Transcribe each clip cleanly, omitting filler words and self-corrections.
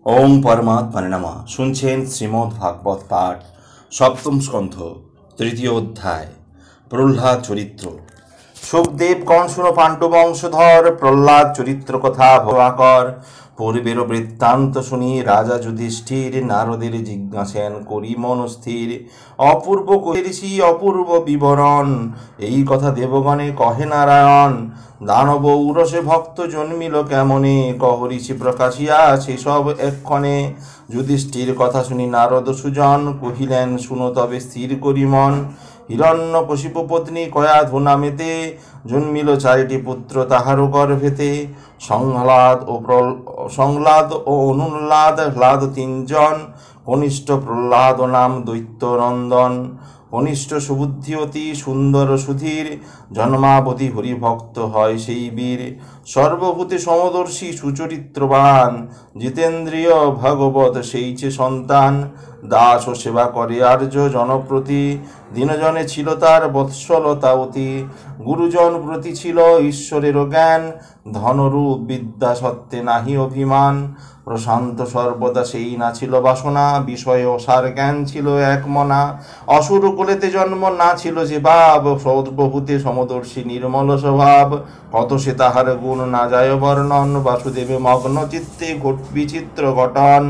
ওং পরমাত্মনে নমঃ। শুনছেন শ্রীমদ্ ভাগবত পাঠ, সপ্তম স্কন্ধ, তৃতীয় অধ্যায়, প্রহ্লাদ চরিত্র। সুখদেব কণ শুনো পাণ্ডব বংশধর, প্রহ্লাদ চরিত্র কথা ভবাকর। পূর্বের বৃত্তান্ত শুনি রাজা যুধিষ্ঠির, নারদের জিজ্ঞাসেন করি মনস্থির। অপূর্ব ঋষি অপূর্ব বিবরণ, এই কথা দেবগণে কহে নারায়ণ। দানব উরসে ভক্ত জন্মিল কেমনে, কহ ঋষি প্রকাশিয়া সেসব এক্ষণে। যুধিষ্ঠির কথা শুনি নারদ সুজন, কহিলেন শুনো তবে স্থির করি মন। হিরণ্যকশিপু পত্নী কয়া ধুনামেতে, জন্মিল চারিটি পুত্র তাহারও গর্ভেতে। সংলাদ ও অনুল্লাদ হ্লাদ তিনজন, কনিষ্ঠ প্রহ্লাদ নাম দৈত্য নন্দন। কনিষ্ঠ সুবুদ্ধি অতি সুন্দর সুধীর, জন্মাবধি হরিভক্ত হয় সেই বীর। সর্বভূতে সমদর্শী সুচরিত্রবান, জিতেন্দ্রিয় ভাগবত সেইছে সন্তান। দাস ও সেবা করে আর্য জনপ্রতি, দিনজনে ছিল তার বৎসলতা অতি। গুরুজন প্রতি ছিল ঈশ্বরেরও জ্ঞান, ধনরূপ বিদ্যা সত্ত্বে নাহি অভিমান। প্রশান্ত সর্বদা সেই না ছিল বাসনা, বিষয় অসার জ্ঞান ছিল এক মনা। অসুর কুলেতে জন্ম না ছিল যে ভাব, সর্বভূতে সমদর্শী নির্মল স্বভাব। কত সে তাহার গুণ না যায় বর্ণন, বাসুদেবে মগ্ন চিত্তে বিচিত্র ঘটন।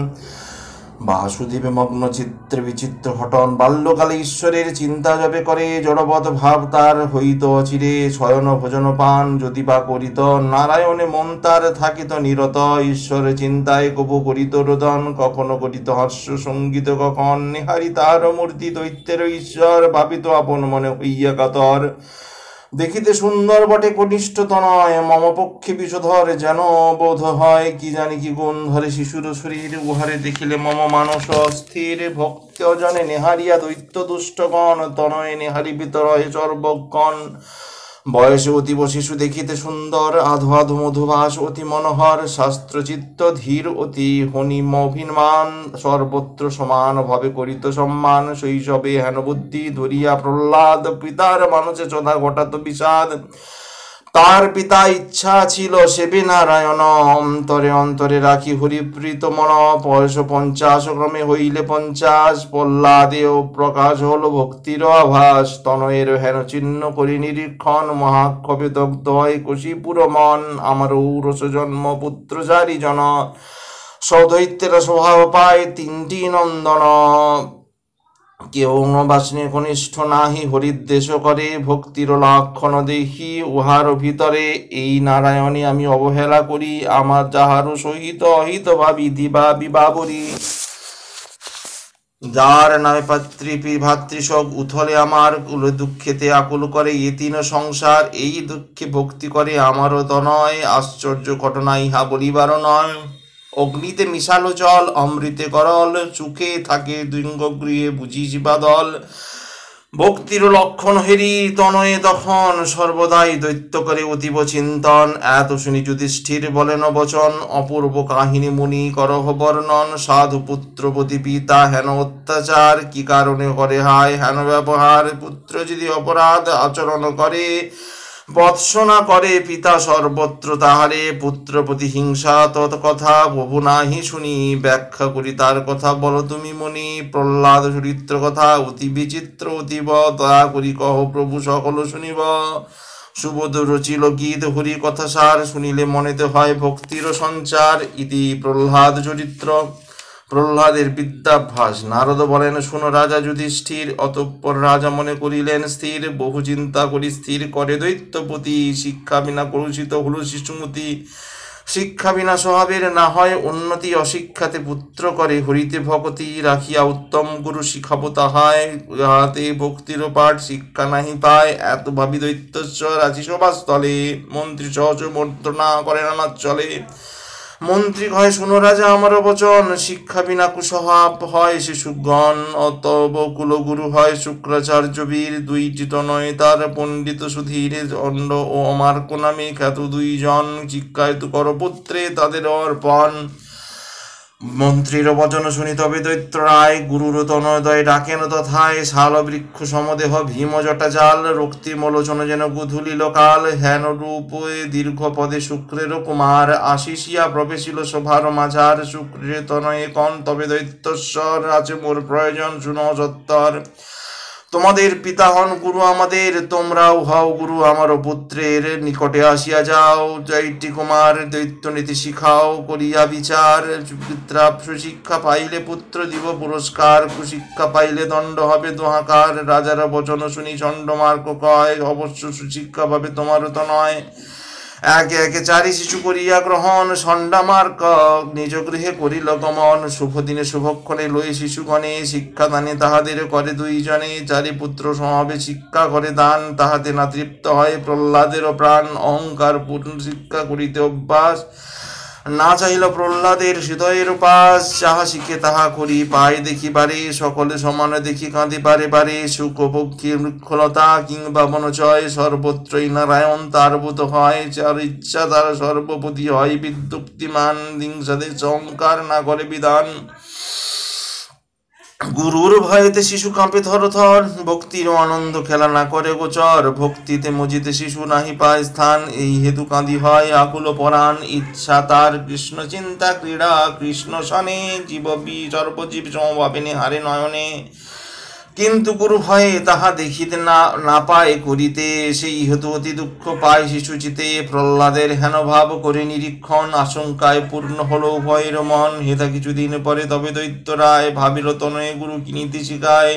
বাসুদেবে মগ্ন চিত্রে বিচিত্র ঘটন, বাল্যকালে ঈশ্বরের চিন্তা যবে করে। জড়বৎ ভাব তার হইত অচিরে, শয়ন ভোজন পান যদি বা করিত। নারায়ণে মন তার থাকিত নিরত, ঈশ্বরের চিন্তায় কবু করিত রোদন। কখনো করিত হাস্য সঙ্গীত, কখন নিহারি তাহার মূর্তি দৈত্যের ঈশ্বর। ভাবিত আপন মনে হইয়া কাতর, দেখিতে সুন্দর বটে কনিষ্ঠ তনয়। মম পক্ষে বিষধর যেন বোধ হয়, কি জানি কি গুণ ধরে শিশুর শরীর। উহারে দেখিলে মম মানস অস্থির, ভক্ত জনে নেহারিয়া দৈত্য দুষ্টগণ। তনয় নেহারি বিতরয় সর্বক্ষণ, বয়সে অতীব শিশু দেখিতে সুন্দর। আধো আধো মধুভাস অতি মনোহর, শাস্ত্রচিত্ত ধীর অতি হনিমভিমান। সর্বত্র সমান ভাবে করিত সম্মান, শৈশবে হেন বুদ্ধি ধরিয়া প্রহ্লাদ। পিতার মানুষে চোদা ঘটাত বিষাদ, তার পিতা ইচ্ছা ছিল সেবে নারায়ণ। অন্তরে অন্তরে রাখি হরিপ্রীত মন, বয়স 50 ক্রমে হইলে 50। প্রহ্লাদেও প্রকাশ হল ভক্তির আভাস, তনয়ের হেন চিহ্ন করি নিরীক্ষণ। মহাক্ষোভে দগ্ধ হয় কশিপুর মন, আমার ঔরস জন্ম পুত্র চারি জন। সদৈত্যের স্বভাব পায় 3টি নন্দন, কেউ বাসনে কনিষ্ঠ নাহি হরিদ্দেশ করে। ভক্তির লক্ষণ দেখি উহার ভিতরে, এই নারায়ণে আমি অবহেলা করি। আমার যাহারও সহিত অহিত ভাবি দিবা বিবাবরি। যার নামে ভাতৃশোক উথলে আমার, কুল দুঃখেতে আকুল করে এ 3 সংসার। এই দুঃখে ভক্তি করে আমারও তনয়, আশ্চর্য ঘটনা ইহা বলিবার নয়। অগ্নিতে মিশালো জল অমৃতে করল, চুকে থাকে গৃহে বুঝিস বাদল। ভক্তির লক্ষণ হেরি তনয়ে তখন, সর্বদাই দৈত্য করে অতীব চিন্তন। এত শুনি যুধিষ্ঠির বলেন বচন, অপূর্ব কাহিনী মুনি করহ বর্ণন। সাধু পুত্র প্রতি পিতা হেন অত্যাচার, কি কারণে করে হায় হেন ব্যবহার। পুত্র যদি অপরাধ আচরণ করে, বৎসনা করে পিতা সর্বত্র তাহারে। পুত্র প্রতি হিংসা তৎ কথা প্রভু নাহি শুনি, ব্যাখ্যা করি তার কথা বলো তুমি মনি। প্রহ্লাদ চরিত্র কথা অতি বিচিত্র অতীব, দয়া করি কহ প্রভু সকল শুনিব। সুবোধ রচিল গীত হরি কথা সার, শুনিলে মনেতে হয় ভক্তির সঞ্চার। ইতি প্রহ্লাদ চরিত্র। প্রহ্লাদের বিদ্যাভ্যাস। নারদ বলেন শুনো রাজা যুধিষ্ঠির। অতঃপর রাজা মনে করিলেন স্থির, বহু চিন্তা করি স্থির করে দৈত্যপতি। শিক্ষা বিনা কলুষিত হল শিশুমতি, শিক্ষা বিনা স্বভাবের না হয় উন্নতি। অশিক্ষাতে পুত্র করে হরিতে ভকতি, রাখিয়া উত্তম গুরু শিখাবো তাহায়। হাতে ভক্তির পাঠ শিক্ষা নাহি পায়, এত ভাবি দৈত্যস্বর আছি সভাস্থলে। মন্ত্রী সহজ মন্ত্রণা করে নানা চলে, মন্ত্রী কয় শুনো রাজা আমার বচন। শিক্ষা বিনা কুস্বভাব হয় শিশুগণ, অতব কুলগুরু হয় শুক্রাচার্য বীর। 2টি তনয় তার পণ্ডিত সুধীর, অণ্ড ও অমার্ক নামে খ্যাত 2 জন। শিক্ষায় তু কর পুত্রে তাদের অর্পণ, মন্ত্রীর বচন শুনি তবে দৈত্যরায় গুরুর তনয়দয় ডাকেন তথায় শাল বৃক্ষ সমদেহ ভীম জটা জাল রক্তিমলোচন যেন গুধুলিল কাল হেন রূপ দীর্ঘ পদে শুক্রের কুমার আশিসিয়া প্রবেশিল শোভার মাঝার শুক্রের তনয়ে কন তবে দৈত্যস্বর আছে মোর প্রয়োজন শুনো সত্তর তোমাদের পিতা হন গুরু আমাদের তোমরাও হও গুরু আমার পুত্রের নিকটে আসিয়া যাও জয়টি কুমার দৈত্য নীতি শিখাও করিয়া বিচার পিত্রা সুশিক্ষা পাইলে পুত্র দিব পুরস্কার কুশিক্ষা পাইলে দণ্ড হবে দোহাকার রাজার বচন শুনি চণ্ডমার্ক কয় অবশ্য সুশিক্ষা পাবে তোমারও তো নয় একে একে চারি শিশু করিয়া গ্রহণ ষণ্ডমার্ক নিজ গৃহে করিল গমন শুভ দিনে শুভক্ষণে লই শিশুগণে শিক্ষাদানে তাহাদের করে দুইজনে চারি পুত্র সমাবে শিক্ষা করে দান তাহাতে না তৃপ্ত হয় প্রহ্লাদেরও প্রাণ অহংকার পূর্ণ শিক্ষা করিতে অভ্যাস না চাহিল প্রহ্লাদের হৃদয়ের উপাস যাহা শিখে তাহা করি পায় দেখিবারে সকলে সমানে দেখি কাঁদি বারে বারে সুখ পক্ষী বৃক্ষলতা কিংবা বনচয় সর্বত্রই নারায়ণ তার বোধ হয় যার ইচ্ছা তার সর্বপতি হয় বিদ্যুক্তিমান হিংসাদের অহংকার না করে বিধান গুরুর ভয়েতে শিশু কাঁপে থর থর ভক্তির আনন্দ খেলা না করে গোচর ভক্তিতে মজিতে শিশু নাহি পায় স্থান এই হেতু কাঁদি হয় আকুল পরাণ ইচ্ছা তার কৃষ্ণ চিন্তা ক্রীড়া কৃষ্ণ সনে জীববি সর্বজীব সমভাবিনী হারে নয়নে কিন্তু গুরু ভয়ে তাহা দেখিতে না পায় করিতে সেই হেতু অতি দুঃখ পায় শিশুচিতে প্রহ্লাদের হেন ভাব করে নিরীক্ষণ আশঙ্কায় পূর্ণ হলো ভয়ের মন হেতা কিছুদিন পরে তবে দৈত্যরায় ভাবিল তনয়ে গুরু কি নীতি শিখায়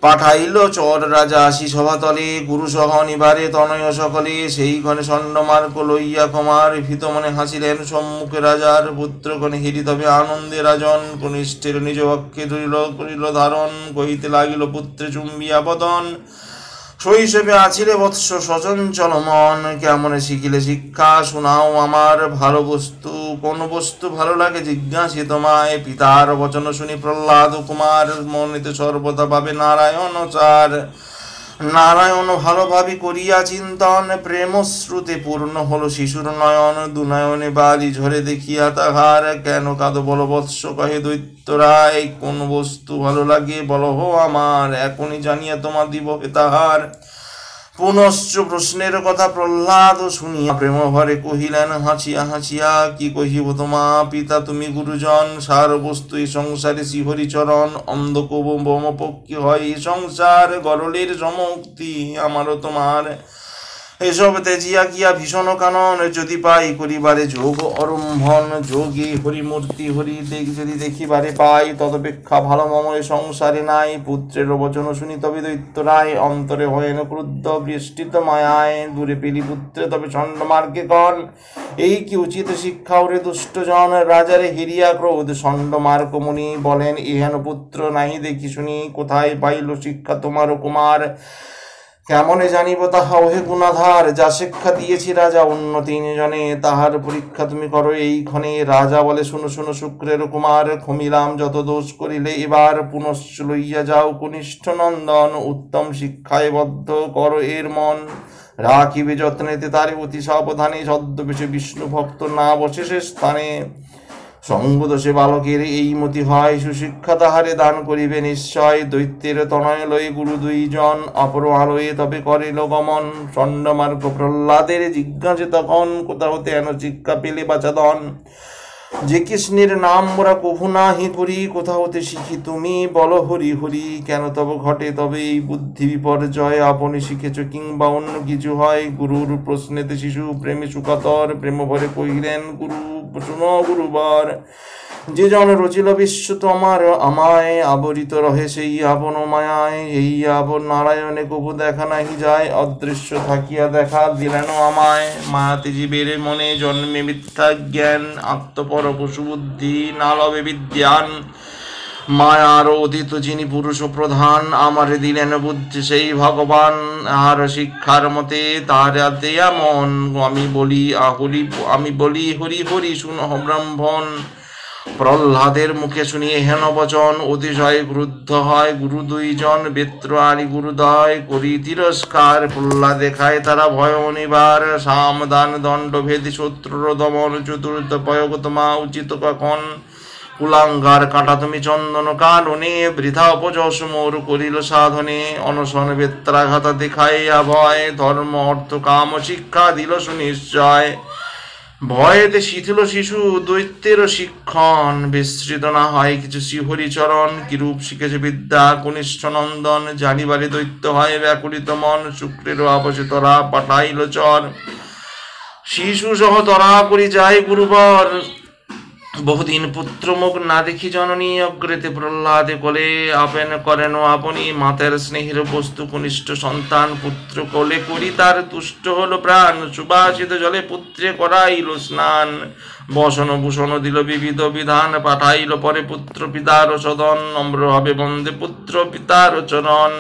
পাঠাইল চর রাজা আসি সভাতলে গুরু সহ নিবারে তনয় সকলে সেই গণে ষণ্ডমার্ক লইয়া কুমার ভীত মনে হাসিলেন সম্মুখে রাজার পুত্রগণে হেরি তবে আনন্দে রাজন কনিষ্ঠের নিজ পক্ষে করিল ধারণ কহিতে লাগিল পুত্রে চুম্বিয়া বদন শৈশবে আছিলে বৎস সচঞ্চল মন কেমনে শিখিলে শিক্ষা শোনাও আমার ভালো বস্তু কোন বস্তু ভালো লাগে জিজ্ঞাসি তোমায় পিতার বচন শুনি প্রহ্লাদ কুমার মনেতে সর্বদা ভাবে নারায়ণ চার নারায়ণ ভালোভাবে করিয়া চিন্তন প্রেম শ্রুতে পূর্ণ হলো শিশুর নয়ন দুনয়নে বালি ঝরে দেখিয়া তাহার কেন কাঁদো বল বৎস কহে দৈত্যরায় কোন বস্তু ভালো লাগে বল হো আমার এখনই জানিয়া তোমার দিব তাহার পুনশ্চ প্রশ্নের কথা প্রহ্লাদ শুনিয়া প্রেম ভরে কহিলেন হাসিয়া হাসিয়া কি কহিব তোমা পিতা তুমি গুরুজন সার বস্তু এই সংসারে শ্রীহরি চরণ অন্ধকোব বমপক্ষী হয় এই সংসার গরলের সমুক্তি আমারও তোমার এসব তেজিয়া গিয়া ভীষণ কানন যদি পাই করিবারে যোগ অরম্ভন যোগী হরিমূর্তি হরি যদি দেখিবারে পাই তদপেক্ষা ভালো মম এ সংসারে নাই পুত্রের বচন শুনি তবে দৈত্যরায় অন্তরে হয়েন ক্রুদ্ধ বৃষ্টিত মায়ায় দূরে পেলি পুত্রে তবে ষণ্ডমার্গে কন এই কি উচিত শিক্ষা ওরে দুষ্টজন রাজারে হিরিয়া ক্রোধ ষণ্ডমার্গ মুনি বলেন ইহেন পুত্র নাহি দেখি শুনি কোথায় পাইল শিক্ষা তোমার কুমার কেমনে জানিব তাহা ওহে গুণাধার যা শিক্ষা দিয়েছি রাজা অন্য তিনজনে তাহার পরীক্ষা তুমি করো এইক্ষণে রাজা বলে শুনো শুনো শুক্রের কুমার ক্ষমিলাম যত দোষ করিলে এবার পুনশ্চ লইয়া যাও কনিষ্ঠ নন্দন উত্তম শিক্ষায় বদ্ধ করো এর মন রাখিবে যত্নেতে তারে অতি সাবধানে ছদ্মবেশে বিষ্ণু ভক্ত না বসে সে স্থানে সঙ্গদোষে বালকের এই মতি হয় সুশিক্ষা তাহারে দান করিবে নিশ্চয় দৈত্যের তনয় লয়ে গুরু দুইজন অপর আলোয়ে তবে করিল গমন ষণ্ডমার্গ প্রহ্লাদের জিজ্ঞাসে তখন কোথা হতে এন শিক্ষা পেলে বাচাদন যে কৃষ্ণের নাম মোরা কভু নাহি করি কোথা হতে শিখি তুমি বল হরি হরি কেন তব ঘটে তবে এই বুদ্ধি বিপর্যয় আপনি শিখেছ কিংবা অন্য কিছু হয় গুরুর প্রশ্নেতে শিশু প্রেমে সুকাতর প্রেম ভরে কহিলেন গুরু শুনো গুরুবার যে জন রচিল বিশ্ব তোমার আমায় আবরিত রহে সেই আপন মায়ায় এই আপন নারায়ণে কবু দেখা নাহি যায় অদৃশ্য থাকিয়া দেখা দিলেন আমায় মায়াতে জীবের মনে জন্মে মিথ্যা জ্ঞান আত্মপর পশু বুদ্ধি না লবে বিদ্যান মায়ার অতীত যিনি পুরুষ প্রধান আমারে দিলেন বুদ্ধি সেই ভগবান আর শিক্ষার মতে তার দেয়া মন আমি বলি হরি হরি শুন ব্রাহ্মণ প্রহ্লাদের মুখে শুনিয়ে হেন বচন অতিশয় ক্রুদ্ধ হয় গুরু দুইজন বেত্র আনি গুরুদয় করি তিরস্কার প্রহ্লাদ দেখায় তারা ভয় অনিবার সামদান দণ্ড ভেদি শত্রুর দমন চতুর্থ পয়গতমা উচিত কখন কুলাঙ্গার কাটা তুমি চন্দন কাননে, বৃথা অপযশ মোর করিল সাধনে। অনশন বেত্রাঘাত দেখাইয়া ভয়, ধর্ম অর্থ কাম শিক্ষা দিল সুনিশ্চয়। ভয়েতে শিথিল শিশু দৈত্যের শিক্ষণ, বিস্মৃত না হয় কিছু শ্রীহরিচরণ। কিরূপ শিখেছে বিদ্যা কনিষ্ঠ নন্দন, জানিবারে দৈত্য হয় ব্যাকুলিত মন। শুক্রের আপসে তরা পাঠাইল চর, শিশু সহ তরা করি যায় গুরুবর। বহুদিন পুত্র মুখ না দেখি জননী, অগ্রেতে প্রহ্লাদে কোলে আপেন করেন আপনি। মাতার স্নেহের বস্তু কনিষ্ঠ সন্তান, পুত্র কোলে করি তার তুষ্ট হলো প্রাণ। সুবাসিত জলে পুত্রে করাইল স্নান, বসন ভূষণ দিল বিবিধ বিধান। পাঠাইল পরে পুত্র পিতার সদন, নম্র হবে বন্দে পুত্র পিতার চরণ।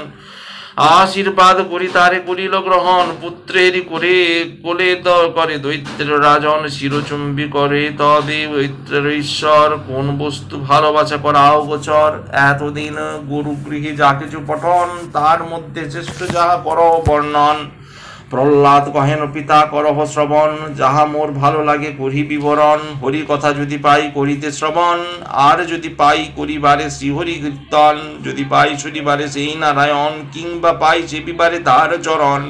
আশীর্বাদ করি তারে করিল গ্রহণ, পুত্রেরই করে কোলে করে দৈত্যের রাজন। শিরচুম্বী করে তবে দৈত্যের ঈশ্বর, কোন বস্তু ভালোবাসা করাও গোচর। এতদিন গুরু গৃহে যা কিছু পঠন, তার মধ্যে শ্রেষ্ঠ যাহা কর বর্ণন। প্রহ্লাদ কহেন পিতা করহ শ্রবণ, যাহা মোর ভালো লাগে করি বিবরণ। হরি কথা যদি পাই করিতে শ্রবণ, আর যদি পাই করিবারে শ্রীহরি কীর্তন। যদি পাই শুনিবারে সেই নারায়ণ, কিংবা পাই চেপিবারে তার চরণ।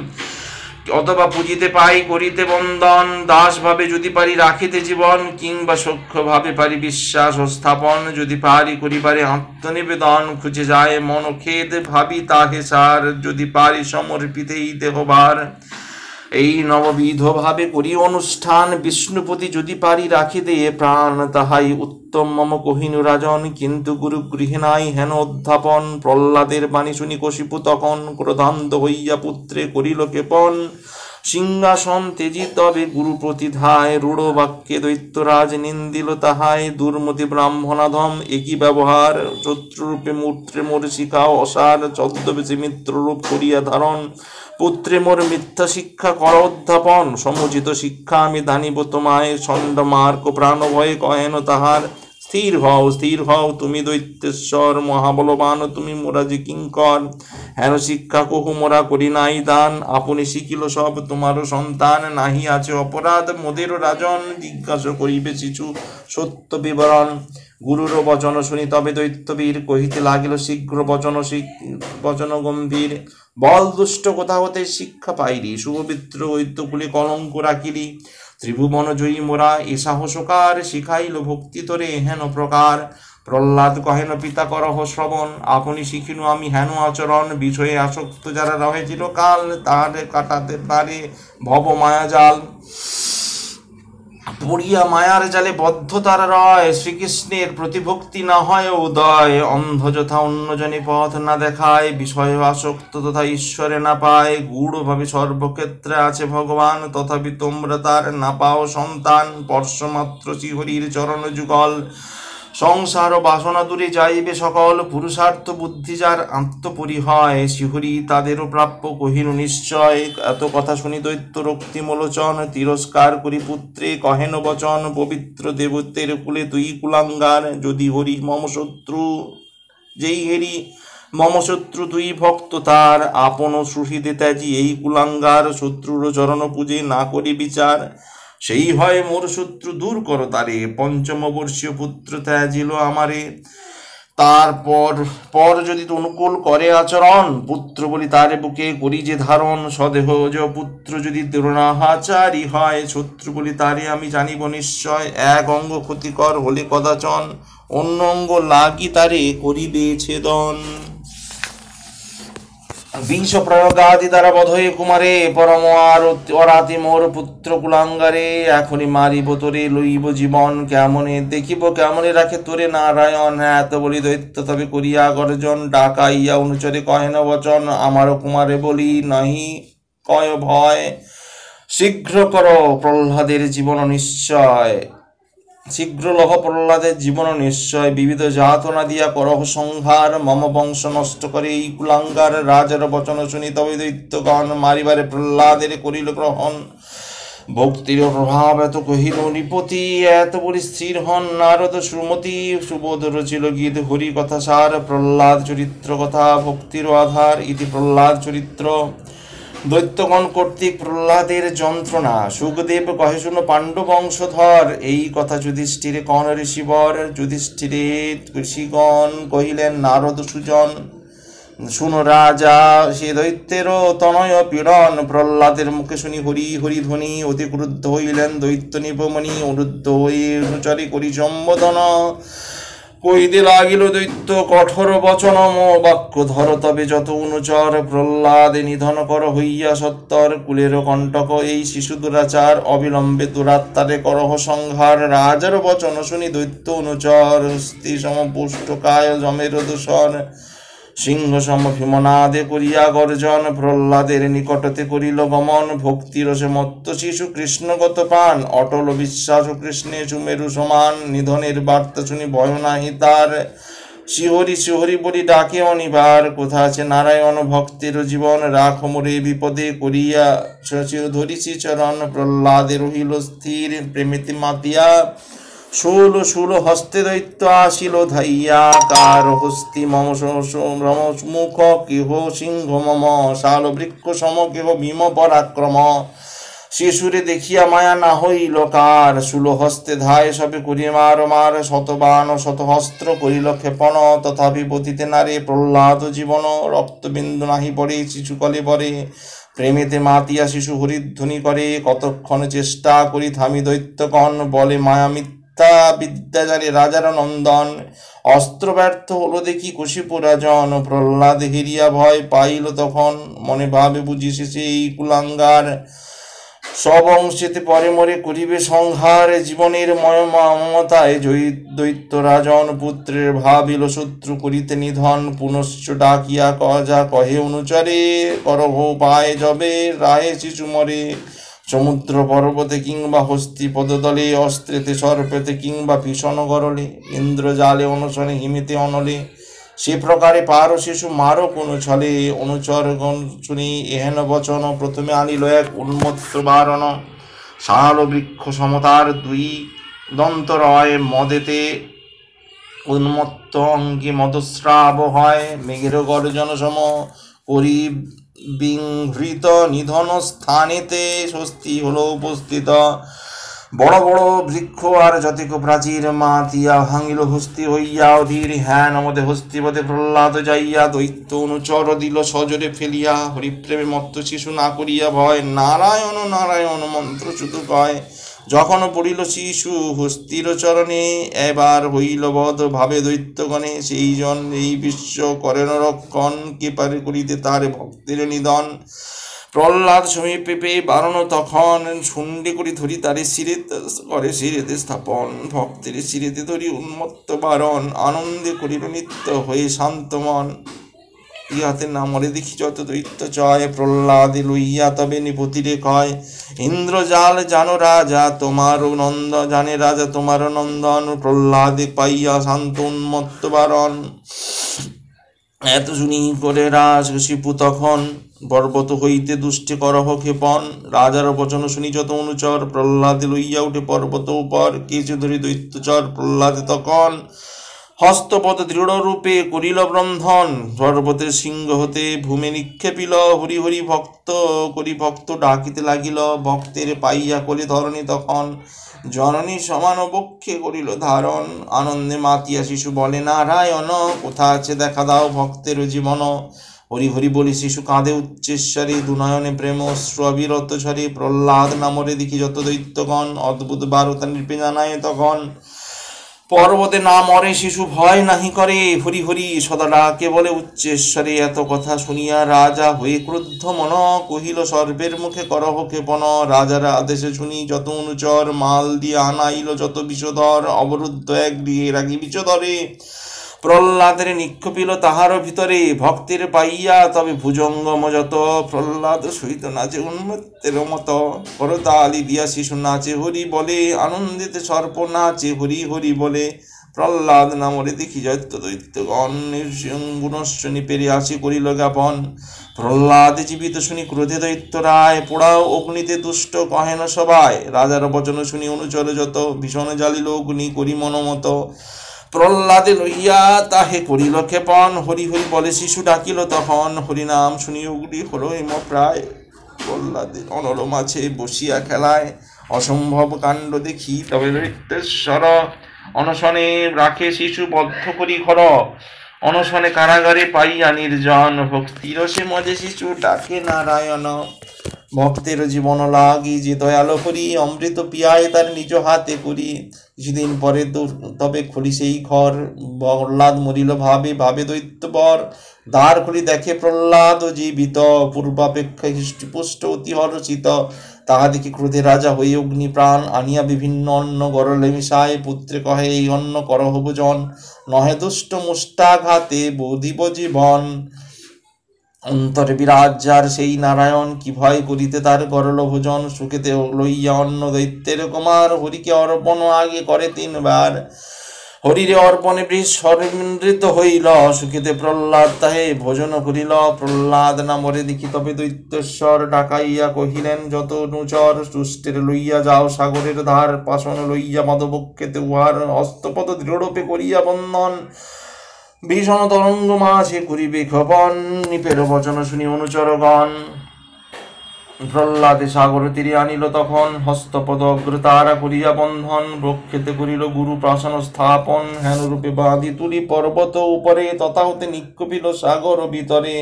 অথবা পুজিতে পাই করিতে বন্দন, দাস ভাবে যদি পারি রাখিতে জীবন। কিংবা সখ্য ভাবে পারি বিশ্বাস ও স্থাপন, যদি পারি করিবারে আত্মনিবেদন। খুঁজে যায় মন খেদ ভাবি তাহে সার, যদি পারি সমর্পিতেই দেহবার। এই নববিধ ভাবে করি অনুষ্ঠান, বিষ্ণুপতি যদি পারি রাখিতে প্রাণ। তাহাই উত্তম মম কহিনু রাজন, কিন্তু গুরু গৃহে নাই হেন অধ্যাপন। প্রহ্লাদের বাণী শুনি কশিপু তখন, ক্রোধান্ধ হইয়া পুত্রে করিল কেপন। সিংহাসন তেজি তবে গুরু প্রতিধায়, রূঢ় বাক্যে দৈত্যরাজ নিন্দিল তাহায়। দুর্মতি ব্রাহ্মণাধম একই ব্যবহার, শত্রুরূপে মূত্রে মোর শিখাও অসার। ছদ্মবেশে মিত্ররূপ করিয়া ধারণ, পুত্রে মোর মিথ্যা শিক্ষা কর অধ্যাপন। সমুচিত শিক্ষা আমি দানিব তোমায়, ষণ্ড মার্গ প্রাণ ভয়ে কহেন তাহার। স্থির হও তুমি দৈত্যেশ্বর, মহাবলবান তুমি মোরা যে কিঙ্কর। হেন শিক্ষা কহু মোরা করি নাই দান, আপনি শিখিল সব তোমারও সন্তান। নাহি আছে অপরাধ মোদেরও রাজন, জিজ্ঞাসা করিবে শিশু সত্য বিবরণ। গুরুর বচন শুনি তবে দৈত্যবীর, কহিতে লাগিল শীঘ্র বচন গম্ভীর। বল দুষ্ট কোথা হতে শিক্ষা পাইলি, শুভবিত্র দৈত্যকুলে কলঙ্ক রাখিলি। ত্রিভুবন জয়ী মোরা এ সাহসকার, শিখাইল ভক্তি তোরে হেন প্রকার। প্রহ্লাদ কহেন পিতা করহ শ্রবণ, আপনি শিখিনু আমি হেন আচরণ। বিষয়ে আসক্ত যারা রহে চিরকাল, তাহারে কাটাতে পারে ভব মায়া জাল। পড়িয়া মায়ার জালে বদ্ধ তার রয়, শ্রীকৃষ্ণের প্রতিভক্তি না হয় উদয়। অন্ধ যথা অন্যজনে পথ না দেখায়, বিষয়ে আসক্ত তথা ঈশ্বরে না পায়। গূঢ়ভাবে সর্বক্ষেত্রে আছে ভগবান, তথাপি তোমরা তার না পাও সন্তান। স্পর্শমাত্র শ্রীহরির চরণ যুগল, সংসার ও বাসনা দূরে যাইবে সকল। পুরুষার্থ বুদ্ধি যার আত্মপরিহয়, শ্রীহরি তাদেরও প্রাপ্য কহিনু নিশ্চয়। এত কথা শুনি দৈত্য রক্তিমলোচন, তিরস্কার করি পুত্রে কহেন বচন। পবিত্র দেবতের কুলে তুই কুলাঙ্গার, যদি হরি মম শত্রু যেই হেরি মম শত্রু তুই ভক্ত তার। আপন সুহৃদে ত্যাজি এই কুলাঙ্গার, শত্রুর চরণ পূজে না করি বিচার। সেই হয় মোর শত্রু দূর কর তারে, পঞ্চমবর্ষীয় পুত্র ত্যাজিল আমারে। তারপর যদি অনুকূল করে আচরণ, পুত্র বলি তারে বুকে করি যে ধারণ। সদেহ পুত্র যদি দ্রোণাহাচারী হয়, শত্রু বলি তারে আমি জানিব নিশ্চয়। এক অঙ্গ ক্ষতিকর হলে কদাচন, অন্য অঙ্গ লাগি তারে করিবে ছেদন। বিষ প্রয়োগাদি দ্বারা বধয়ে কুমারে, পরম আর অরাতি মোর পুত্র কুলাঙ্গারে। এখনই মারিব তোরে লইব জীবন, কেমনে দেখিব কেমনে রাখে তোরে নারায়ণ। এত বলি দৈত্য তবে করিয়া গর্জন, ডাকাইয়া অনুচরে কহেন বচন। আমারও কুমারে বলি নাহি কয় ভয়, শীঘ্র কর প্রহ্লাদের জীবন নিশ্চয়। শীঘ্র লহ প্রহ্লাদের জীবন নিশ্চয়, বিবিধ যাতনা দিয়া করহ সংহার। মম বংশ নষ্ট করে এই কুলাঙ্গার, রাজার বচন শুনি তবে দৈত্যগণ। মারিবারে প্রহ্লাদের করিল গ্রহণ, ভক্তির প্রভাব এত কহিল নৃপতি। এত বলি স্থির হন নারদ সুমতি, সুবোধ রচিল গীত হরি কথা সার। প্রহ্লাদ চরিত্র কথা ভক্তির আধার, ইতি প্রহ্লাদ চরিত্র। দৈত্যগণ কর্তৃক প্রহ্লাদের যন্ত্রণা। সুখদেব কহে শুনো পাণ্ডব বংশধর, এই কথা যুধিষ্ঠিরে কন ঋষিবর। যুধিষ্ঠিরে ঋষিগণ কহিলেন নারদ সুজন, শুনো রাজা সে দৈত্যেরও তনয় পীড়ন। প্রহ্লাদের মুখে শুনি হরি হরি ধ্বনি, অতি ক্রুদ্ধ হইলেন দৈত্য নিপমণি। অনুরুদ্ধ হয়ে অনুচরে করি সম্বোধন, কইতে লাগিল দৈত্য কঠোর বচনম। বাক্য ধর তবে যত অনুচর, প্রহ্লাদে নিধন কর হইয়া সত্তর। কুলের কণ্টক এই শিশু দুরাচার, অবিলম্বে দুরাত্মারে করহ সংহার। রাজার বচন শুনি দৈত্য অনুচর, হস্তি সম পুষ্ট কায় জমের দূষণ। সিংহ সম ভীমনাদে করিয়া গর্জন, প্রহ্লাদের নিকটতে করিল গমন। ভক্তি রসে মত্ত শিশু কৃষ্ণগত পান, অটল বিশ্বাস কৃষ্ণে সুমেরু সমান। নিধনের বার্তা শুনি ভয় নাহি তার, শিহরি শিহরি বলি ডাকে অনিবার। কোথা আছে নারায়ণ ভক্তের জীবন, রাখ মোরে বিপদে করিয়া ধরিছি চরণ। প্রহ্লাদে রহিল স্থির প্রেমিতে মাতিয়া, শূল হস্তে দৈত্য আসিল ধাইয়া। কার হস্তি মম মুখ কেহ সিংহ মম, শাল বৃক্ষ সম কেহ ভীম পরাক্রম। শিশুরে দেখিয়া মায়া না হইল কার, শূল হস্তে ধায় সবে করি মার মার। শতবান শতহস্ত্র করিল ক্ষেপণ, তথাপি পতিতে নারে প্রহ্লাদ জীবন। রক্তবিন্দু নাহি পড়ে শিশু কলে পরে, প্রেমেতে মাতিয়া শিশু হরিধ্বনি করে। কতক্ষণ চেষ্টা করি থামি দৈত্যগণ, বলে মায়া মিথ্যা বিদ্যা জানে রাজার নন্দন। অস্ত্র ব্যর্থ হলো দেখি কুশিপুরাজন, প্রহ্লাদ হেরিয়া ভয় পাইল তখন। মনে ভাবে বুঝি শেষে এই কুলাঙ্গার, সব অংশেতে পরে মরে করিবে সংহার। জীবনের মমতায় দৈত্য রাজন, পুত্রের ভাবিল শত্রু করিতে নিধন। পুনশ্চ ডাকিয়া যা কহে অনুচরে, করহ পায় যবে রায়ে শিশু মরে। সমুদ্র পর্বতে কিংবা হস্তি পদতলে, অস্ত্রেতে সর্পেতে কিংবা ভীষণ গরলে। ইন্দ্রজালে অনুসরণে হিমিতে অনলে, সে প্রকারে পার শিশু মারো কোনো ছলে। অনুচরগণ শুনি এহেন বচন, প্রথমে আনিল এক উন্মত্ত বারণ। শাল বৃক্ষ সমতার দুই দন্ত রয়, মদেতে উন্মত্ত অঙ্গে মদস্রাব হয়। মেঘের গর্জন সম করি বিহৃত, নিধন স্থানেতে স্বস্তি হলো উপস্থিত। বড় বড় বৃক্ষ আর যতিক প্রাচীর, মাতিয়া ভাঙিল হস্তি হইয়া অধীর। হ্যান মধ্যে হস্তিপদে প্রহ্লাদ যাইয়া, দৈত্য অনুচর দিল সজরে ফেলিয়া। হরিপ্রেমে মত্ত শিশু না করিয়া ভয়, নারায়ণ নারায়ণ মন্ত্র শুধু কয়। যখন পড়িল শিশু হস্তির চরণে, এবার হইল বধ ভাবে দৈত্যগণে। সেই জন এই বিশ্ব করেন রক্ষণ, কে পারে করিতে তার ভক্তের নিধন। প্রহ্লাদ সমীপে পেয়ে বারণ তখন, শুন্ডে করি ধরি তারে শিরে করে শিরেতে স্থাপন। ভক্তের শিরেতে ধরি উন্মত্ত বারণ, আনন্দে করিল নিত্য হয়ে শান্ত মন। ইহাতে না মরে দেখি যত দৈত্য চয়, প্রহ্লাদে লইয়া তবে নিপতিরে কয়। ইন্দ্রজাল জানো রাজা তোমারও নন্দ, জানে রাজা তোমারও নন্দন। প্রহ্লাদে পাইয়া শান্ত উন্মত্ত বারণ, এত শুনি করে রাজ শিপু তখন। পর্বত হইতে দুষ্টে করহ ক্ষেপণ, রাজার বচন শুনি যত অনুচর। প্রহ্লাদে লইয়া উঠে পর্বত উপর, কেচে ধরি দৈত্যচর। প্রহ্লাদে তখন হস্তপদ দৃঢ় রূপে করিল বন্ধন। পর্বতের সিংহ হতে ভূমে নিক্ষেপিল, হরি হরি ভক্ত করি ভক্ত ডাকিতে লাগিল। ভক্তের পাইয়া কোলে ধরণী তখন, জননী সমান বক্ষে করিল ধারণ। আনন্দে মাতিয়া শিশু বলে নারায়ণ, কোথা আছে দেখা দাও ভক্তের জীবন। হরি হরি বলি শিশু কাঁদে উচ্চেশ্বরে, দুনয়নে প্রেম অশ্রু অবিরত ঝরে। প্রহ্লাদ নামরে দেখি যত দৈত্যগণ, অদ্ভুত বারতা নৃপে জানায় তখন। পর্বতে না মরে শিশু ভয় নাহি করে, হরি হরি সদা ডাকে বলে উচ্চেশ্বরে। এত কথা শুনিয়া রাজা হয়ে ক্রুদ্ধ মন, কহিল সর্বের মুখে করহ ক্ষেপণ। রাজার আদেশে শুনি যত অনুচর, মাল দিয়ে আনাইল যত বিষধর। অবরুদ্ধ এক গৃহে রাখি বিষধরে, প্রহ্লাদের নিক্ষেপিল তাহার ভিতরে। ভক্তের পাইয়া তবে ভুজঙ্গম যত, প্রহ্লাদ সহিত নাচে উন্মত্তের মতো। করতালি দিয়া শিশু নাচে হরি বলে, আনন্দিতে সর্প নাচে হরি হরি বলে। প্রহ্লাদ নামরে দেখি যত দৈত্যগণ, গুণস্ব নিপেরে আসি করিল জ্ঞাপন। প্রহ্লাদ জীবিত শুনি ক্রোধে দৈত্য রায়, পোড়াও অগ্নিতে দুষ্ট কহেন সবাই। রাজার বচন শুনি অনুচর যত, ভীষণ জ্বালিল অগ্নি করি মনোমত। প্রহ্লাদে লইয়া তাহে করিল ক্ষেপণ, হরি হরি বলে শিশু ডাকিল তখন। হরিনাম শুনি অগ্নি হল হিম প্রায়, প্রহ্লাদের অনরম আছে বসিয়া খেলায়, অসম্ভব কাণ্ড দেখি তবে দৈত্যেশ্বর, অনশনে রাখে শিশু বদ্ধ করি ঘর, অনশনে কারাগারে পাইয়া নির্জন, ভক্তির সে মজে শিশু ডাকে নারায়ণ। ভক্তের জীবন লাগি যে দয়াল হরি, অমৃত পিয়ায় তার নিজ হাতে করি। কিছুদিন পরে তবে খুলি সেই ঘর, প্রহ্লাদ মরিল ভাবে ভাবে দৈত্যবর, দ্বার খুলি দেখে প্রহ্লাদ জীবিত, পূর্বাপেক্ষা হৃষ্টপুষ্ট অতি হর্ষিত। তাহা দেখি ক্রোধে রাজা হয়ে অগ্নি প্রাণ, আনিয়া বিভিন্ন অন্ন গরলে মিশায়, পুত্রে কহে এই অন্ন করহ ভোজন, নহে দুষ্ট মুষ্টাঘাতে বধিব জীবন। অন্তরে বিরাজ যার সেই নারায়ণ, কি ভয় করিতে তার গরল ভোজন, সুখেতে লইয়া অন্ন দৈত্যের কুমার, হরিকে অর্পণ আগে করে 3 বার। হরিরে অর্পণে বৃষমৃত হইল, সুখেতে প্রহ্লাদ তাহে ভোজন করিল। প্রহ্লাদ নামরে দেখি তবে দৈত্যেশ্বর, ডাকাইয়া কহিলেন যত অনুচর, দুষ্টের লইয়া যাও সাগরের ধার, পাশন লইয়া মদবক্ষেতে উহার, হস্তপদ দৃঢ়রূপে করিয়া বন্ধন, ভীষণ তরঙ্গ মাঝে করিবে ক্ষপন। নিপের বচন শুনি অনুচরগণ, প্রহ্লাদে সাগর তীরে আনিল তখন, হস্তপদ অগ্রতারা করিয়া বন্ধন, বক্ষেতে করিল গুরু প্রাসন স্থাপন, হেন রূপে বাঁধি তুলি পর্বত উপরে, তথা হতে নিক্ষেপিল সাগর ভিতরে।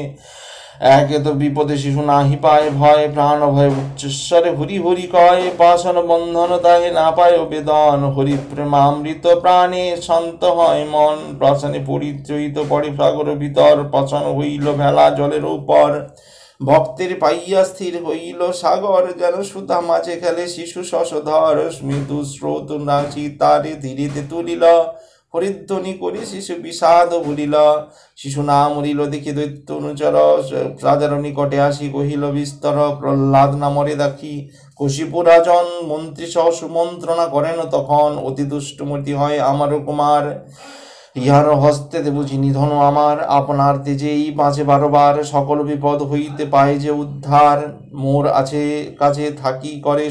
একে তো বিপদে শিশু নাহি পায় ভয়, প্রাণ ভয় উচ্চস্বরে হরি হরি কয়, পাশন বন্ধন তাহে না পায় বেদন, হরি প্রেমামৃত প্রাণে শান্ত হয় মন, প্রাসনে পরিচয়িত পড়ে সাগর ভিতর, পাশন হইল ভেলা জলের উপর, ভক্তের পাইয়া স্থির হইল সাগর, যেন সুতা মাঝে খেলে শিশু শশধর, স্মৃতু স্রোত নাচি তারে ধীরে তুলিল, হরিধ্বনি করি শিশু বিষাদ ভুলিল। শিশু না মরিল দেখি দৈত্য অনুচর, রাজার নিকটে আসি কহিল বিস্তর, প্রহ্লাদ না মরে দেখি কশিপু রাজন, মন্ত্রী সহ সুমন্ত্রণা করেন তখন, অতি দুষ্টমূর্তি হয় আমার কুমার, ইহার হস্তে বুঝি নিধন আমার, আপনার তেজেই বাঁচে 12 বার, সকল বিপদ হইতে পায় যে উদ্ধার, মোর আছে কাছে থাকি করে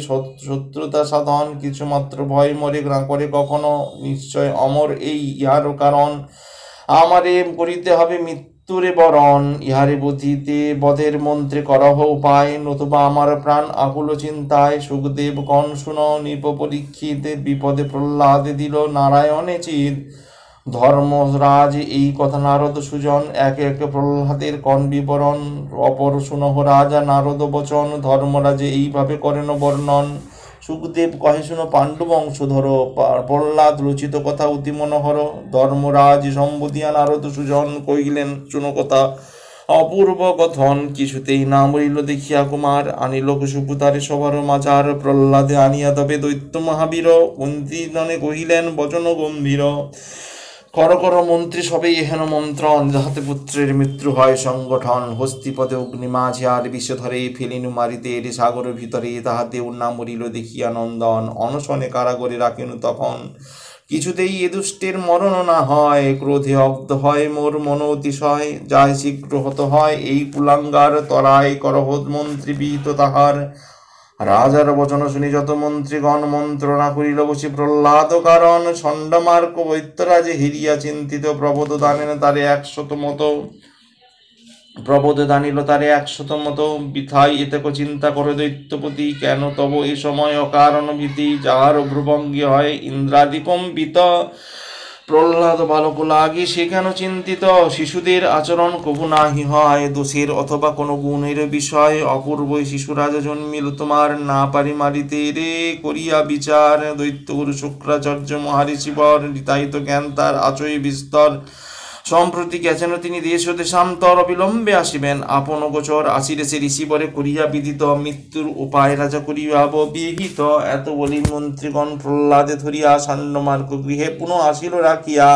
শত্রুতা সাধন, কিছু মাত্র ভয় মরে না করে কখনো, নিশ্চয় অমর এই ইহারও কারণ, আমারে করিতে হবে মৃত্যুরে বরণ, ইহারে বুঝিতে বধের মন্ত্রে করহ উপায়, নতুবা আমার প্রাণ আকুল চিন্তায়, সুখদেব কণ শুন নিপ পরীক্ষিত, বিপদে প্রহ্লাদে দিল নারায়ণে চিত। ধর্মরাজ এই কথা নারদ সুজন, একে একে প্রহ্লাদের কণ বিবরণ, অপর শুনহ রাজা নারদ বচন, ধর্মরাজে এইভাবে করেন বর্ণন। সুখদেব কহে শুনো পাণ্ডু বংশধর, প্রহ্লাদ রচিত কথা অতি মনোহর, ধর্মরাজ সম্বোধিয়া নারদ সুজন, কহিলেন শুনো কথা অপূর্ব কথন, কিছুতেই না মরিল দেখিয়া কুমার, আনিল সুপুতারে সবার মাঝার, প্রহ্লাদে আনিয়া তবে দৈত্য মহাবীর, মন্ত্রীগণে কহিলেন বচন গম্ভীর, কর কর মন্ত্রী সবে এহেন মন্ত্রণ, যাহাতে পুত্রের মৃত্যু হয় সংগঠন, হস্তিপদে অগ্নি মাঝে আর বিষ ধরে, ফেলিনু মারিতে এর সাগরের ভিতরে, তাহাতে উন্না মরিল দেখিয়া নন্দন, অনশনে কারাগরে রাখেন তখন, কিছুতেই এ দুষ্টের মরণ না হয়, ক্রোধে অগ্ধ হয় মোর মন অতিশয়, যায় শীঘ্র হত হয় এই কুলাঙ্গার, তরাই করহ মন্ত্রী বিহিত তাহার। রাজার বচন শুনি যত মন্ত্রীগণ, মন্ত্রণা করিল বসি প্রহ্লাদ কারণ, ষণ্ডমার্ক বৈত্যরাজে হিরিয়া চিন্তিত, প্রবোধ দানেন তারে 100 মতো, প্রবোধ দানিল তারে 100 মতো, বৃথাই এতেক চিন্তা করে দৈত্যপতি, কেন তব এ সময় অকারণ ভীতি, যাহার ভ্রুভঙ্গি হয় ইন্দ্রাদিকম্বিত, প্রহ্লাদ বালক লাগি সে কেন চিন্তিত, শিশুদের আচরণ কভু নাহি হয় দোষের অথবা কোনো গুণের বিষয়, অপূর্বই শিশুরাজা জন্মিল তোমার, না পারি মারিতে রে করিয়া বিচার, দৈত্যগুরু শুক্রাচার্য মহারিষিবর, নিতায়িত জ্ঞান তার আচই বিস্তর, সম্প্রতি গেছেন তিনি দেশ দেশান্তর, অবিলম্বে আসিবেন আপন গোচর, আসিলে সে ঋষিবরে করিয়া বিদিত, মৃত্যুর উপায় রাজা করিয়া বিহিত। এত বলি মন্ত্রীগণ প্রহ্লাদে ধরিয়া, ষণ্ডমার্ক গৃহে পুনঃ আসিল রাখিয়া,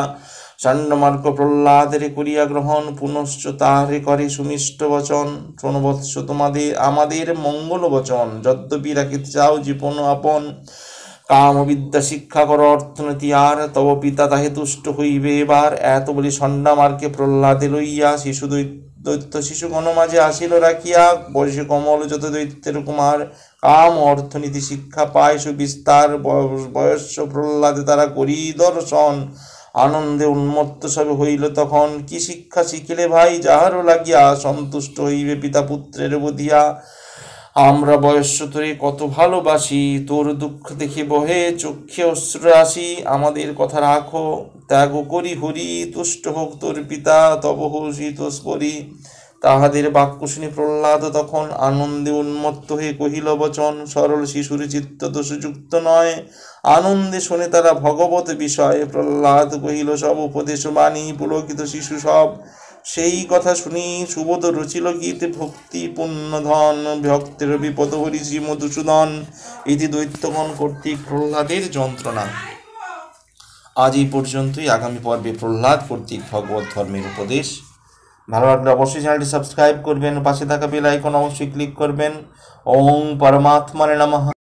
ষণ্ডমার্ক প্রহ্লাদের করিয়া গ্রহণ, পুনশ্চ তাহারে করে সুমিষ্ট বচন, শোনবৎস তোমাদের আমাদের মঙ্গল বচন, যদ্যপি রাখিতে চাও জীবন আপন, কাম বিদ্যা শিক্ষা কর অর্থনীতি আর, তব পিতা তাহে তুষ্ট হইবে এবার। এত বলি ষণ্ডমার্কে প্রহ্লাদে লইয়া, শিশু দৈত্য শিশু মাঝে আসিল রাখিয়া, বয়সে কমল যত দৈত্যের কুমার, কাম অর্থনীতি শিক্ষা পায় সুবিস্তার, বয়স্য প্রহ্লাদে তারা করি দর্শন, আনন্দে উন্মত্ত সবে হইল তখন, কি শিক্ষা শিখিলে ভাই যাহারও লাগিয়া, সন্তুষ্ট হইবে পিতা পুত্রের বধিয়া, আমরা বয়স্য তোরে কত ভালোবাসি, তোর দুঃখ দেখে বহে চক্ষে অশ্রু রাশি। আমাদের কথা রাখো, ত্যাগ করি হরি, তুষ্ট হোক তোর পিতা, তব হসি তোস্পরি। তাহাদের বাক্য শুনি প্রহ্লাদ তখন আনন্দে উন্মত্ত হয়ে কহিল বচন, সরল শিশুর চিত্ত দোষযুক্ত নয়, আনন্দে শোনে তারা ভগবত বিষয়। প্রহ্লাদ কহিল সব উপদেশ বাণী, পুলকিত শিশু সব সেই কথা শুনি, সুবোধ রচিল গীত ভক্তি পুণ্য ধন, ভক্তের বিপদ হরি শ্রী মধুসূদন। ইতি দৈত্যগণ কর্তৃক প্রহ্লাদের যন্ত্রণা। আজ এই পর্যন্তই। আগামী পর্বে প্রহ্লাদ কর্তৃক ভগবত ধর্মের উপদেশ। ভালো লাগলে অবশ্যই চ্যানেলটি সাবস্ক্রাইব করবেন, পাশে থাকা বেল আইকন অবশ্যই ক্লিক করবেন। ওং পরমাত্মানে নমঃ।